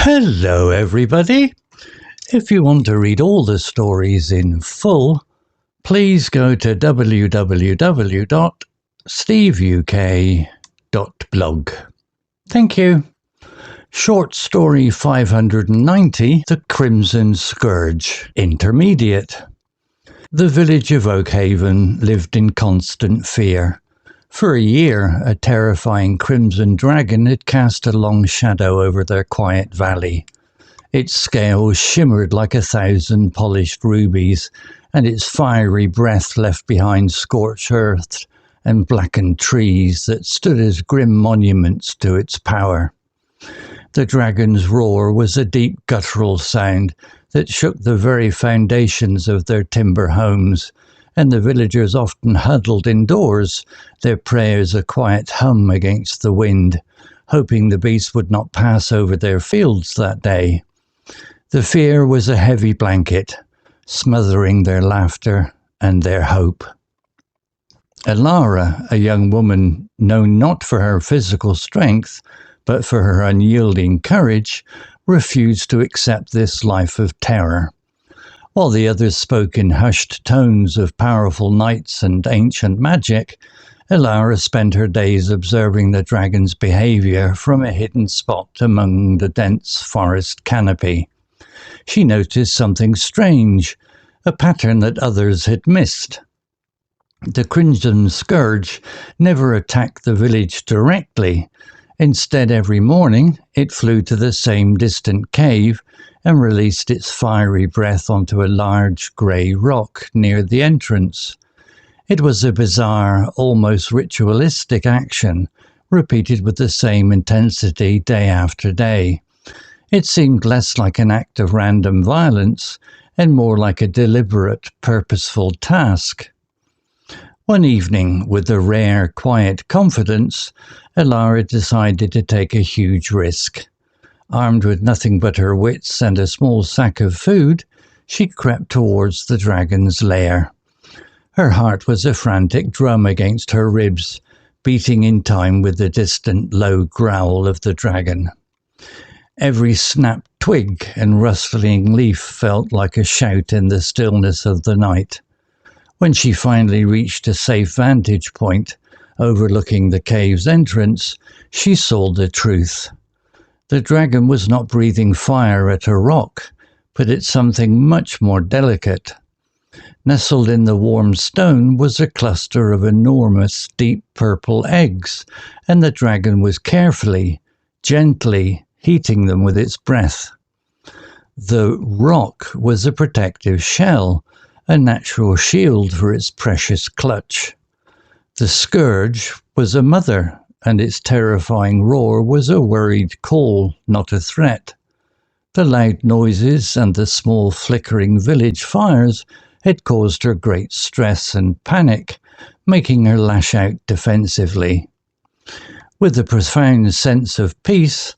Hello everybody! If you want to read all the stories in full, please go to www.steveuk.blog. Thank you. Short story 590, The Crimson Scourge, Intermediate. The village of Oakhaven lived in constant fear. For a year, a terrifying crimson dragon had cast a long shadow over their quiet valley. Its scales shimmered like 1,000 polished rubies, and its fiery breath left behind scorched earth and blackened trees that stood as grim monuments to its power. The dragon's roar was a deep guttural sound that shook the very foundations of their timber homes, and the villagers often huddled indoors, their prayers a quiet hum against the wind, hoping the beast would not pass over their fields that day. The fear was a heavy blanket, smothering their laughter and their hope. Elara, a young woman known not for her physical strength, but for her unyielding courage, refused to accept this life of terror. While the others spoke in hushed tones of powerful knights and ancient magic, Elara spent her days observing the dragon's behaviour from a hidden spot among the dense forest canopy. She noticed something strange, a pattern that others had missed. The Crimson Scourge never attacked the village directly. Instead, every morning, it flew to the same distant cave and released its fiery breath onto a large grey rock near the entrance. It was a bizarre, almost ritualistic action, repeated with the same intensity day after day. It seemed less like an act of random violence and more like a deliberate, purposeful task. One evening, with a rare, quiet confidence, Elara decided to take a huge risk. Armed with nothing but her wits and a small sack of food, she crept towards the dragon's lair. Her heart was a frantic drum against her ribs, beating in time with the distant low growl of the dragon. Every snapped twig and rustling leaf felt like a shout in the stillness of the night. When she finally reached a safe vantage point, overlooking the cave's entrance, she saw the truth. The dragon was not breathing fire at a rock, but at something much more delicate. Nestled in the warm stone was a cluster of enormous, deep purple eggs, and the dragon was carefully, gently heating them with its breath. The rock was a protective shell, a natural shield for its precious clutch. The scourge was a mother, and its terrifying roar was a worried call, not a threat. The loud noises and the small flickering village fires had caused her great stress and panic, making her lash out defensively. With a profound sense of peace,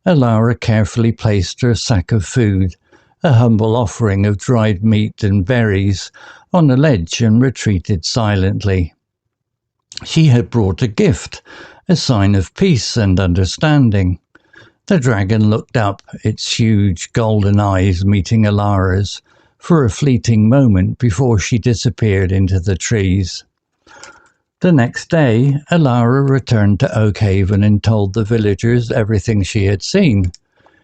Elara carefully placed her sack of food, a humble offering of dried meat and berries, on a ledge and retreated silently. She had brought a gift, a sign of peace and understanding. The dragon looked up, its huge golden eyes meeting Elara's, for a fleeting moment before she disappeared into the trees. The next day, Elara returned to Oakhaven and told the villagers everything she had seen.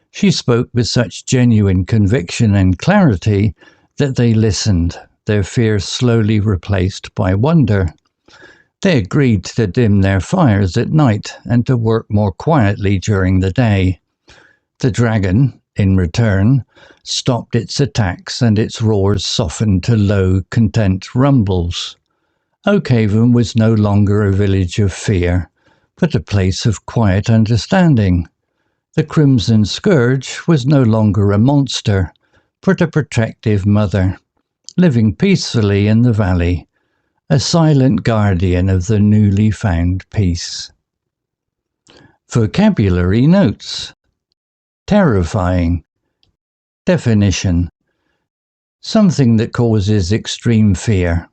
She spoke with such genuine conviction and clarity that they listened, their fear slowly replaced by wonder. They agreed to dim their fires at night and to work more quietly during the day. The dragon, in return, stopped its attacks and its roars softened to low, content rumbles. Oakhaven was no longer a village of fear, but a place of quiet understanding. The Crimson Scourge was no longer a monster, but a protective mother, living peacefully in the valley, a silent guardian of the newly found peace. Vocabulary notes. Terrifying. Definition. Something that causes extreme fear.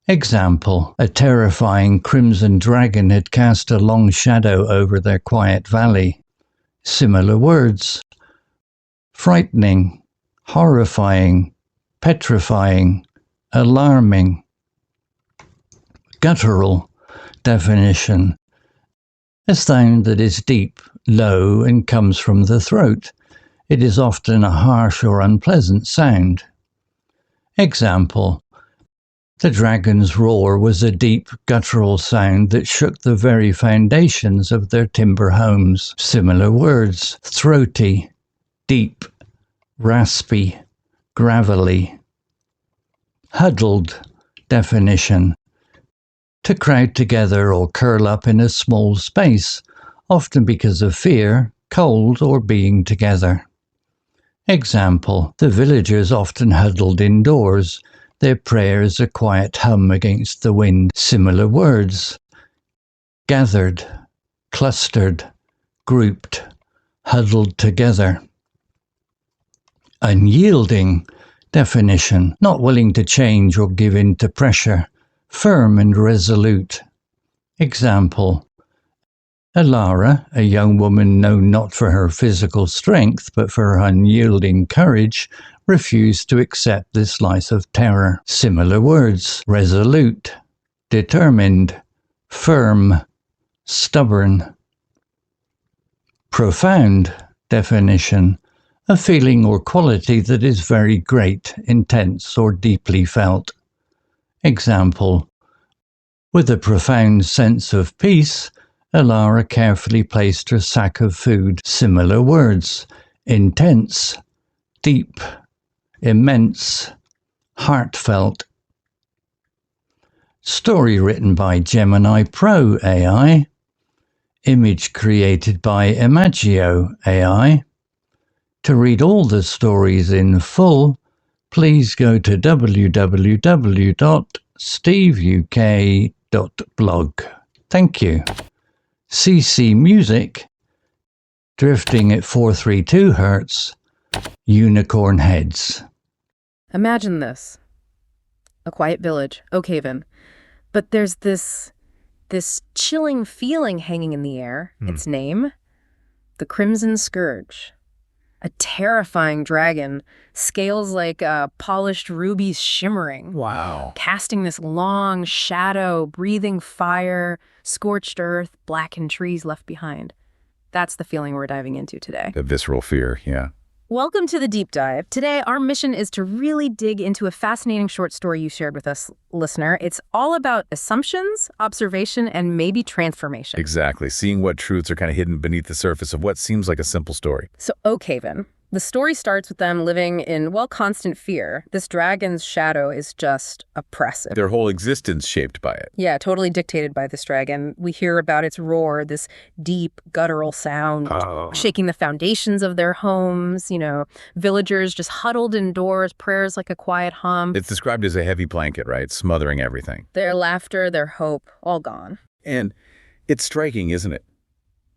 Example. A terrifying crimson dragon had cast a long shadow over their quiet valley. Similar words. frightening, horrifying, petrifying, alarming. Guttural definition: a sound that is deep, low, and comes from the throat. It is often a harsh or unpleasant sound. Example: the dragon's roar was a deep, guttural sound that shook the very foundations of their timber homes. Similar words: throaty, deep, raspy, gravelly. Huddled definition: to crowd together or curl up in a small space, often because of fear, cold, or being together. Example: the villagers often huddled indoors, their prayers a quiet hum against the wind. Similar words: gathered, clustered, grouped, huddled together. Unyielding definition: not willing to change or give in to pressure, firm and resolute. Example: Elara, a young woman known not for her physical strength but for her unyielding courage, refused to accept this life of terror. Similar words: resolute, determined, firm, stubborn. Profound definition: a feeling or quality that is very great, intense, or deeply felt. Example: with a profound sense of peace, Elara carefully placed her sack of food. Similar words: intense, deep, immense, heartfelt. Story written by Gemini Pro AI. Image created by Imagio AI. To read all the stories in full, please go to www.steveuk.blog. Thank you. CC Music, drifting at 432 Hz, Unicorn Heads. Imagine this. A quiet village, Oakhaven. But there's this chilling feeling hanging in the air. Its name? The Crimson Scourge. A terrifying dragon, scales like polished rubies shimmering. Wow. Casting this long shadow, breathing fire, scorched earth, blackened trees left behind. That's the feeling we're diving into today. The visceral fear, yeah. Welcome to the deep dive. Today, our mission is to really dig into a fascinating short story you shared with us, listener. It's all about assumptions, observation, and maybe transformation. Exactly. Seeing what truths are kind of hidden beneath the surface of what seems like a simple story. So, Oakhaven. The story starts with them living in, well, constant fear. This dragon's shadow is just oppressive. Their whole existence shaped by it. Yeah, totally dictated by this dragon. We hear about its roar, this deep, guttural sound, shaking the foundations of their homes, villagers just huddled indoors, prayers like a quiet hum. It's described as a heavy blanket, right? Smothering everything. Their laughter, their hope, all gone. And it's striking, isn't it?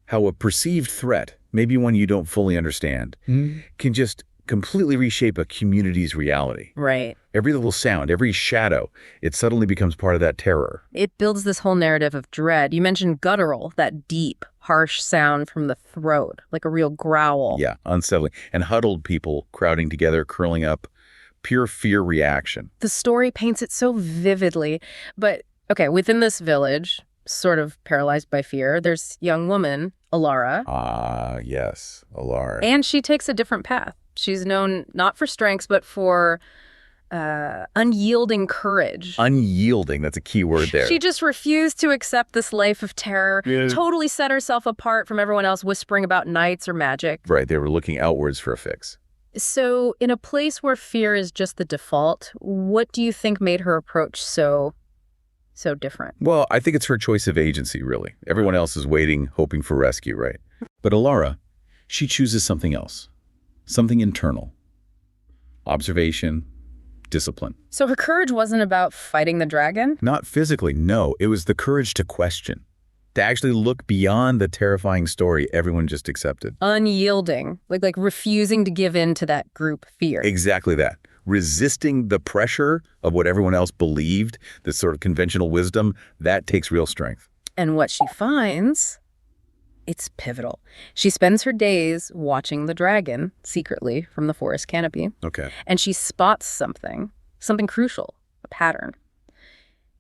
How a perceived threat, maybe one you don't fully understand, can just completely reshape a community's reality. Right. Every little sound, every shadow, it suddenly becomes part of that terror. It builds this whole narrative of dread. You mentioned guttural, that deep, harsh sound from the throat, like a real growl. Yeah, unsettling. And huddled people crowding together, curling up, pure fear reaction. The story paints it so vividly. But, okay, within this village, sort of paralyzed by fear, there's young woman, Elara. Ah, yes, Elara. And she takes a different path. She's known not for strengths, but for unyielding courage. Unyielding, that's a key word there. She just refused to accept this life of terror, totally set herself apart from everyone else whispering about knights or magic. Right, they were looking outwards for a fix. So in a place where fear is just the default, what do you think made her approach so different? Well, I think it's her choice of agency, really. Everyone else is waiting, hoping for rescue, right? But Elara, she chooses something else. Something internal. Observation, discipline. So her courage wasn't about fighting the dragon? Not physically, no. It was the courage to question. To actually look beyond the terrifying story everyone just accepted. Unyielding, like refusing to give in to that group fear. Exactly that. Resisting the pressure of what everyone else believed, this sort of conventional wisdom, that takes real strength. And what she finds It's pivotal. She spends her days watching the dragon secretly from the forest canopy, Okay. and she spots something crucial, a pattern.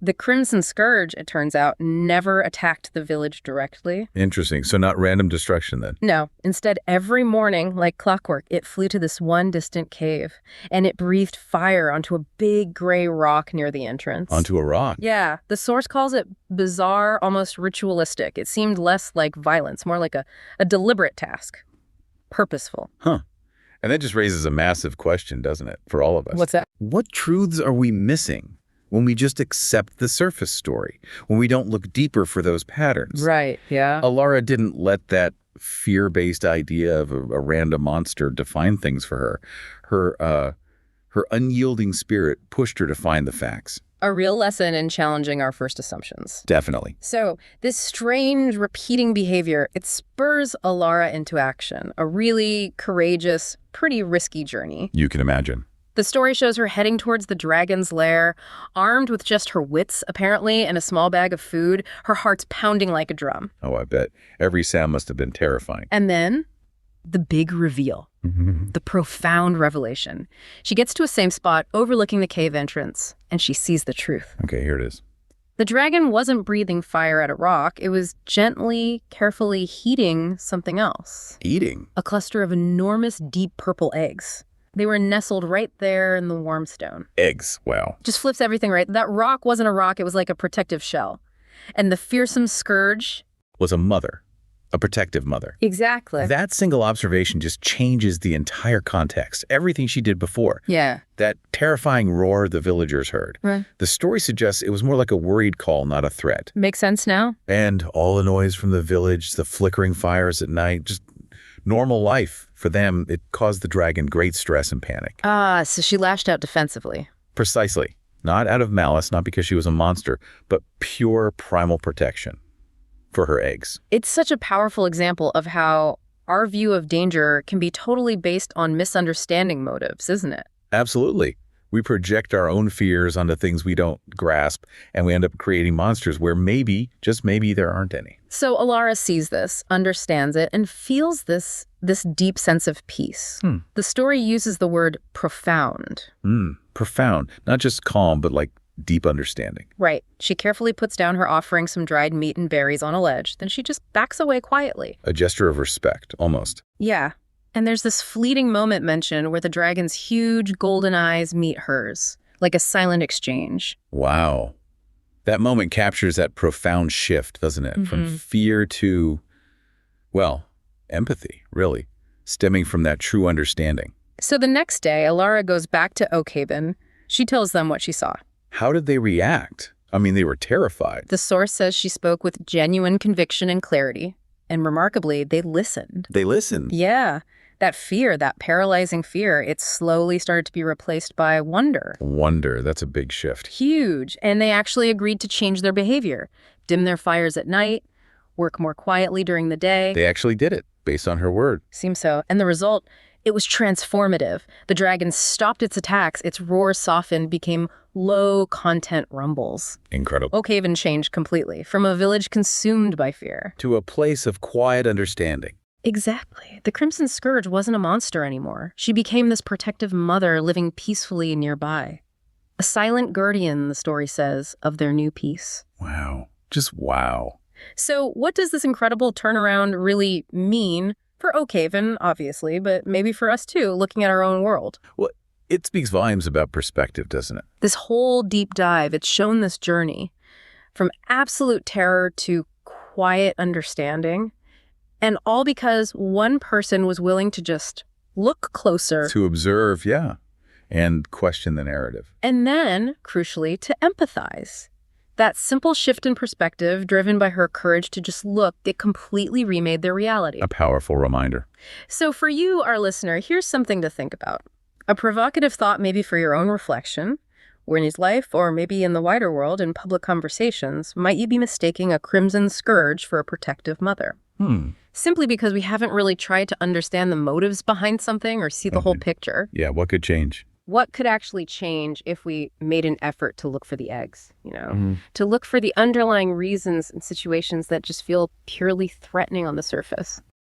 The Crimson Scourge, it turns out, never attacked the village directly. Interesting. So not random destruction then? No. Instead, every morning, like clockwork, it flew to this one distant cave, and it breathed fire onto a big gray rock near the entrance. Onto a rock? Yeah. The source calls it bizarre, almost ritualistic. It seemed less like violence, more like a deliberate task. Purposeful. Huh. And that just raises a massive question, doesn't it, for all of us? What's that? What truths are we missing when we just accept the surface story, when we don't look deeper for those patterns? Right, yeah. Elara didn't let that fear-based idea of a random monster define things for her. Her unyielding spirit pushed her to find the facts. A real lesson in challenging our first assumptions. Definitely. So this strange repeating behavior, it spurs Elara into action, a really courageous, pretty risky journey. You can imagine. The story shows her heading towards the dragon's lair, armed with just her wits, apparently, and a small bag of food, her heart's pounding like a drum. Oh, I bet. Every sound must have been terrifying. And then, the big reveal. The profound revelation. She gets to a same spot overlooking the cave entrance, and she sees the truth. Okay, here it is. The dragon wasn't breathing fire at a rock. It was gently, carefully heating something else. Eating? A cluster of enormous, deep purple eggs. They were nestled right there in the warm stone. Eggs. Wow. Just flips everything right. That rock wasn't a rock. It was like a protective shell. And the fearsome scourge... Was a mother. A protective mother. Exactly. That single observation just changes the entire context. Everything she did before. Yeah. That terrifying roar the villagers heard. Right. The story suggests it was more like a worried call, not a threat. Makes sense now? And all the noise from the village, the flickering fires at night, just normal life. For them, it caused the dragon great stress and panic. So she lashed out defensively. Precisely. Not out of malice, not because she was a monster, but pure primal protection for her eggs. It's such a powerful example of how our view of danger can be totally based on misunderstanding motives, isn't it? Absolutely. We project our own fears onto things we don't grasp, and we end up creating monsters where maybe, just maybe, there aren't any. So Elara sees this, understands it, and feels this deep sense of peace. The story uses the word profound. Profound. Not just calm, but like deep understanding. Right. She carefully puts down her offering, some dried meat and berries on a ledge. Then she just backs away quietly. A gesture of respect, almost. Yeah. And there's this fleeting moment mentioned where the dragon's huge golden eyes meet hers, like a silent exchange. Wow. That moment captures that profound shift, doesn't it? From fear to, well, empathy, really, stemming from that true understanding. So the next day, Elara goes back to Oakhaven. She tells them what she saw. How did they react? I mean, they were terrified. The source says she spoke with genuine conviction and clarity. And remarkably, they listened. They listened? Yeah. That fear, that paralyzing fear, it slowly started to be replaced by wonder. Wonder, that's a big shift. Huge. And they actually agreed to change their behavior, dim their fires at night, work more quietly during the day. They actually did it, based on her word. Seems so. And the result, it was transformative. The dragon stopped its attacks, its roar softened, became low-content rumbles. Incredible. Oakhaven changed completely, from a village consumed by fear. To a place of quiet understanding. Exactly. The Crimson Scourge wasn't a monster anymore. She became this protective mother living peacefully nearby. A silent guardian, the story says, of their new peace. Wow. Just wow. So what does this incredible turnaround really mean for Oakhaven, obviously, but maybe for us too, looking at our own world? Well, it speaks volumes about perspective, doesn't it? This whole deep dive, it's shown this journey from absolute terror to quiet understanding. And all because one person was willing to just look closer. To observe, yeah, and question the narrative. And then, crucially, to empathize. That simple shift in perspective, driven by her courage to just look, it completely remade their reality. A powerful reminder. So for you, our listener, here's something to think about. A provocative thought maybe for your own reflection. Where in his life, or maybe in the wider world, in public conversations, might you be mistaking a Crimson Scourge for a protective mother? Simply because we haven't really tried to understand the motives behind something or see the whole picture. Yeah, what could change? what could actually change if we made an effort to look for the eggs, to look for the underlying reasons and situations that just feel purely threatening on the surface.